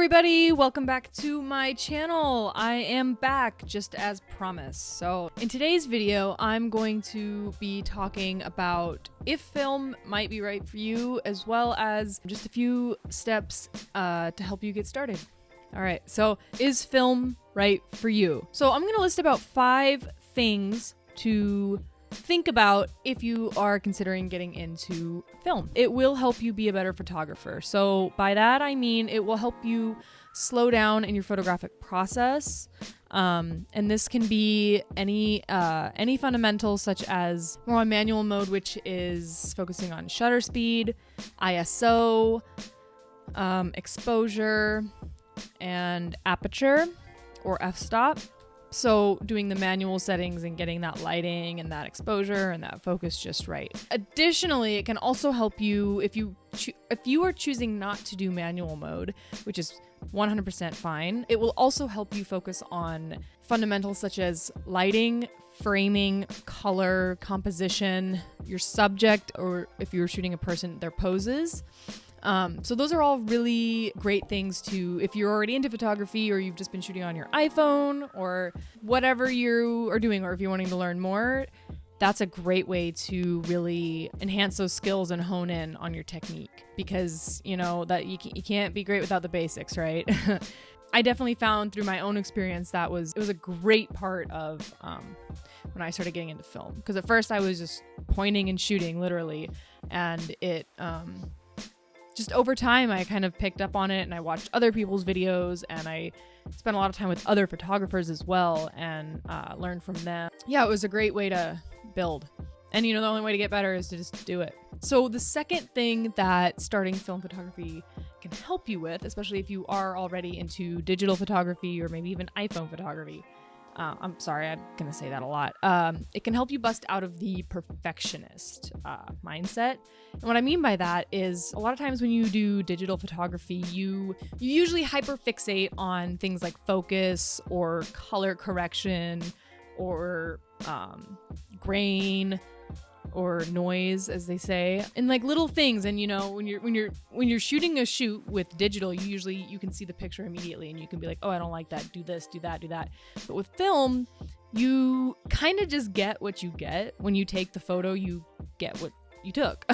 everybody, welcome back to my channel. I am back just as promised. So in today's video, I'm going to be talking about if film might be right for you, as well as just a few steps to help you get started. All right, so is film right for you? So I'm gonna list about 5 things to think about if you are considering getting into film. It will help you be a better photographer. So by that I mean it will help you slow down in your photographic process. And this can be any fundamentals such as more on manual mode, which is focusing on shutter speed, ISO, exposure, and aperture or f-stop. So doing the manual settings and getting that lighting and that exposure and that focus just right. Additionally, it can also help you if you are choosing not to do manual mode, which is 100% fine. It will also help you focus on fundamentals such as lighting, framing, color, composition, your subject, or if you're shooting a person, their poses. So those are all really great things to, if you're already into photography or you've just been shooting on your iPhone or whatever you are doing, or if you're wanting to learn more, that's a great way to really enhance those skills and hone in on your technique, because you know that you can't be great without the basics, right? I definitely found through my own experience it was a great part of when I started getting into film, because at first I was just pointing and shooting literally, and it just over time, I kind of picked up on it and I watched other people's videos and I spent a lot of time with other photographers as well and learned from them. Yeah, it was a great way to build. And you know, the only way to get better is to just do it. So the second thing that starting film photography can help you with, especially if you are already into digital photography or maybe even iPhone photography, I'm sorry, I'm going to say that a lot. It can help you bust out of the perfectionist mindset. And what I mean by that is a lot of times when you do digital photography, you usually hyperfixate on things like focus or color correction or grain or noise, as they say, and like little things. And you know, when you're shooting a shoot with digital, you can see the picture immediately and you can be like, oh, I don't like that, do this, do that, do that. But with film, you kind of just get what you get. When you take the photo, you get what you took,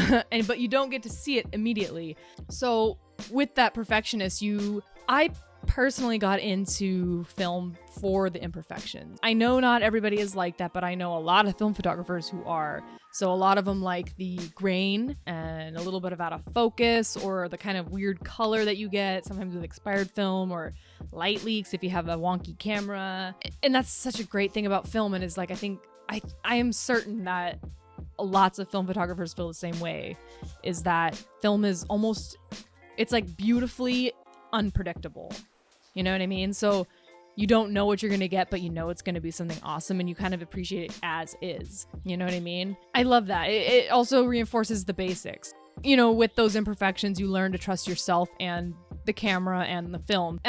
but you don't get to see it immediately. So with that perfectionist, I personally got into film for the imperfections. I know not everybody is like that, but I know a lot of film photographers who are. So a lot of them like the grain and a little bit of out of focus or the kind of weird color that you get sometimes with expired film, or light leaks if you have a wonky camera. And that's such a great thing about film, and is like, I am certain that lots of film photographers feel the same way, is that film is it's like beautifully unpredictable. You know what I mean? So you don't know what you're going to get, but you know it's going to be something awesome, and you kind of appreciate it as is. You know what I mean? I love that. It also reinforces the basics. You know, with those imperfections, you learn to trust yourself and the camera and the film.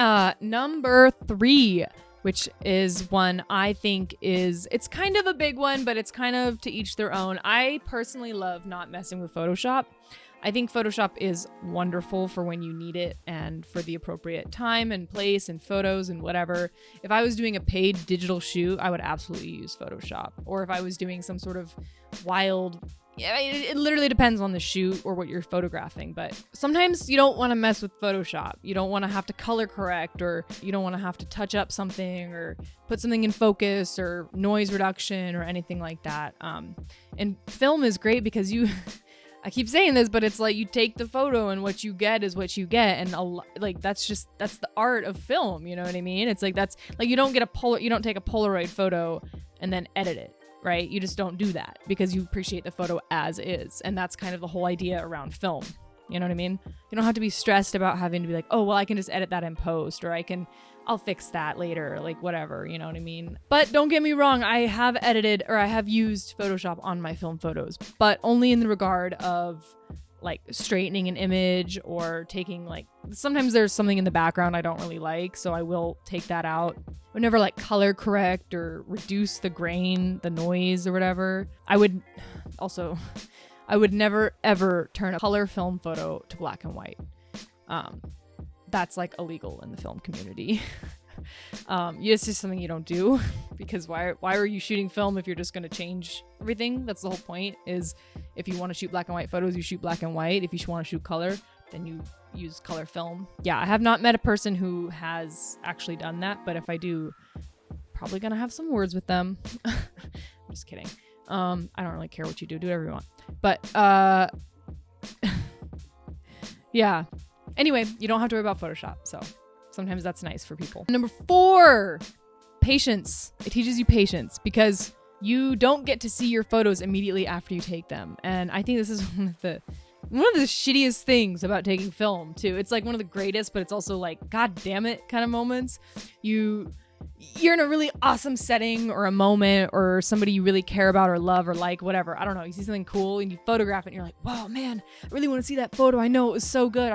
Number 3, which is one I think it's kind of a big one, but it's kind of to each their own. I personally love not messing with Photoshop. I think Photoshop is wonderful for when you need it and for the appropriate time and place and photos and whatever. If I was doing a paid digital shoot, I would absolutely use Photoshop. Or if I was doing some sort of wild, it literally depends on the shoot or what you're photographing. But sometimes you don't want to mess with Photoshop. You don't want to have to color correct, or you don't want to have to touch up something or put something in focus or noise reduction or anything like that. And film is great because I keep saying this, but it's like you take the photo and what you get is what you get. And that's the art of film. You know what I mean? It's like, that's like, you don't take a Polaroid photo and then edit it, right? You just don't do that because you appreciate the photo as is. And that's kind of the whole idea around film. You know what I mean? You don't have to be stressed about having to be like, oh, well, I can just edit that in post, or I'll fix that later, like whatever, you know what I mean? But don't get me wrong, I have edited, or I have used Photoshop on my film photos, but only in the regard of like straightening an image or taking sometimes there's something in the background I don't really like, so I will take that out. I would never color correct or reduce the grain, the noise or whatever. I would never ever turn a color film photo to black and white. that's like illegal in the film community. It's just something you don't do because why are you shooting film if you're just going to change everything? That's the whole point, is if you want to shoot black and white photos, you shoot black and white. If you want to shoot color, then you use color film. Yeah, I have not met a person who has actually done that, but if I do, probably gonna have some words with them. I'm just kidding. I don't really care what you do whatever you want. But yeah. Anyway, you don't have to worry about Photoshop, so sometimes that's nice for people. Number 4, patience. It teaches you patience because you don't get to see your photos immediately after you take them. And I think this is one of the shittiest things about taking film too. It's like one of the greatest, but it's also like, God damn it kind of moments. You're in a really awesome setting or a moment or somebody you really care about or love or like, whatever. I don't know. You see something cool and you photograph it and you're like, wow, man, I really want to see that photo. I know it was so good.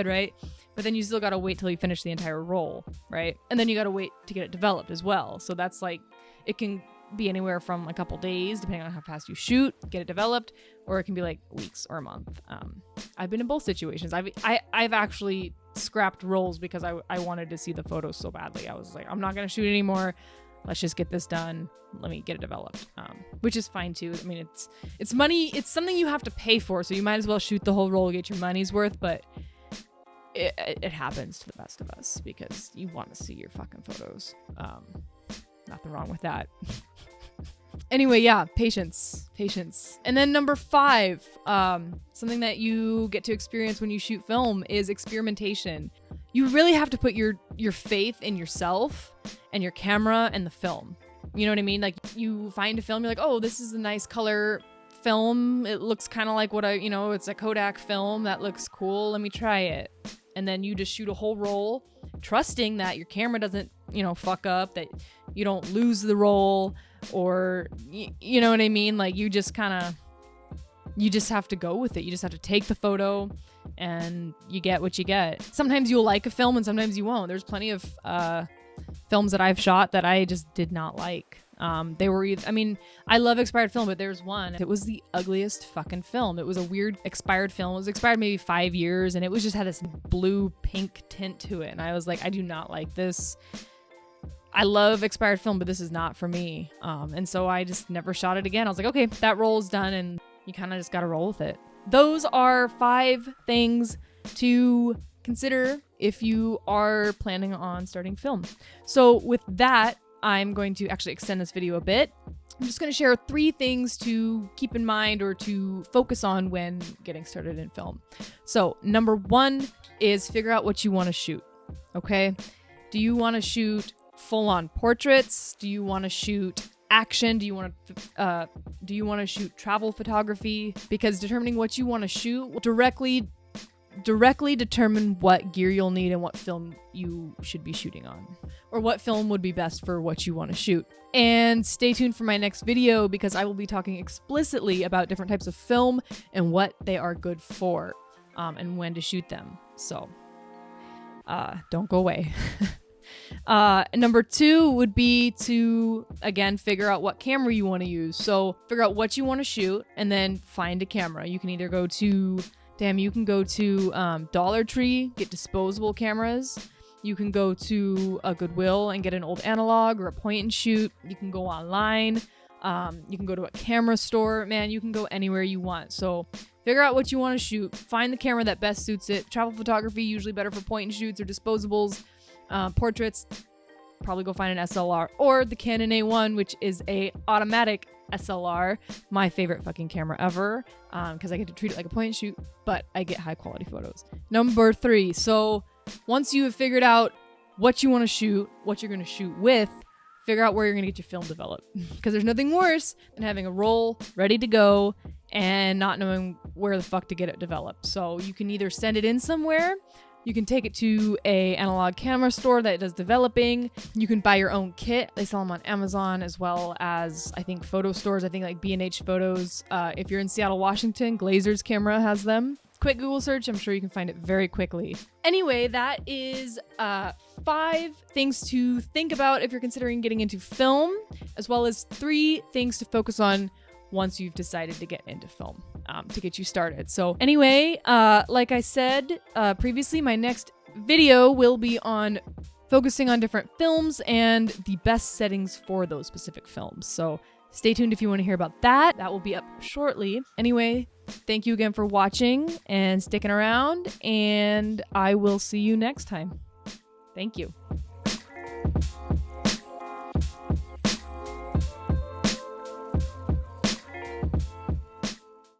Right? But then you still got to wait till you finish the entire roll. Right? And then you got to wait to get it developed as well. So that's like, it can be anywhere from a couple days, depending on how fast you shoot, get it developed, or it can be like weeks or a month. I've been in both situations. I've actually scrapped rolls because I wanted to see the photos so badly. I was like, I'm not gonna shoot anymore. Let's just get this done. Let me get it developed, which is fine too. I mean, it's money. It's something you have to pay for, so you might as well shoot the whole roll, get your money's worth. But it happens to the best of us because you want to see your fucking photos. Nothing wrong with that. Anyway, yeah, patience. And then number 5, something that you get to experience when you shoot film is experimentation. You really have to put your faith in yourself and your camera and the film. You know what I mean? Like, you find a film, you're like, oh, this is a nice color film. It looks kind of like it's a Kodak film. That looks cool. Let me try it. And then you just shoot a whole roll, trusting that your camera doesn't, fuck up, that you don't lose the roll, or you know what I mean? Like, you just have to go with it. You just have to take the photo and you get what you get. Sometimes you'll like a film and sometimes you won't. There's plenty of films that I've shot that I just did not like. They were I love expired film, but there's one. It was the ugliest fucking film. It was a weird expired film. It was expired maybe 5 years, and it was just had this blue pink tint to it. And I was like, I do not like this. I love expired film, but this is not for me. And so I just never shot it again. I was like, okay, that roll's done, and you kind of just got to roll with it. Those are 5 things to consider if you are planning on starting film. So with that, I'm going to actually extend this video a bit. I'm just going to share 3 things to keep in mind or to focus on when getting started in film. So number 1 is figure out what you want to shoot. Okay. Do you want to shoot full-on portraits? Do you want to shoot action? Do you want to shoot travel photography? Because determining what you want to shoot will directly determine what gear you'll need and what film you should be shooting on, or what film would be best for what you want to shoot. And stay tuned for my next video because I will be talking explicitly about different types of film and what they are good for, and when to shoot them. So don't go away. Number 2 would be to, again, figure out what camera you want to use. So figure out what you want to shoot and then find a camera. You can either go to Dollar Tree, get disposable cameras. You can go to a Goodwill and get an old analog or a point and shoot. You can go online. You can go to a camera store. Man, you can go anywhere you want. So figure out what you want to shoot. Find the camera that best suits it. Travel photography, usually better for point and shoots or disposables. Portraits, probably go find an SLR or the Canon A1, which is a automatic SLR, my favorite fucking camera ever, because I get to treat it like a point and shoot, but I get high quality photos. Number 3, so once you have figured out what you want to shoot, what you're going to shoot with, figure out where you're going to get your film developed, because there's nothing worse than having a roll ready to go and not knowing where the fuck to get it developed. So you can either send it in somewhere. You can take it to a analog camera store that does developing. You can buy your own kit. They sell them on Amazon, as well as, I think, photo stores. I think like B&H Photos. If you're in Seattle, Washington, Glazer's Camera has them. Quick Google search. I'm sure you can find it very quickly. Anyway, that is 5 things to think about if you're considering getting into film, as well as 3 things to focus on once you've decided to get into film, to get you started. So anyway, like I said previously, my next video will be on focusing on different films and the best settings for those specific films. So stay tuned if you want to hear about that. That will be up shortly. Anyway, thank you again for watching and sticking around, and I will see you next time. Thank you.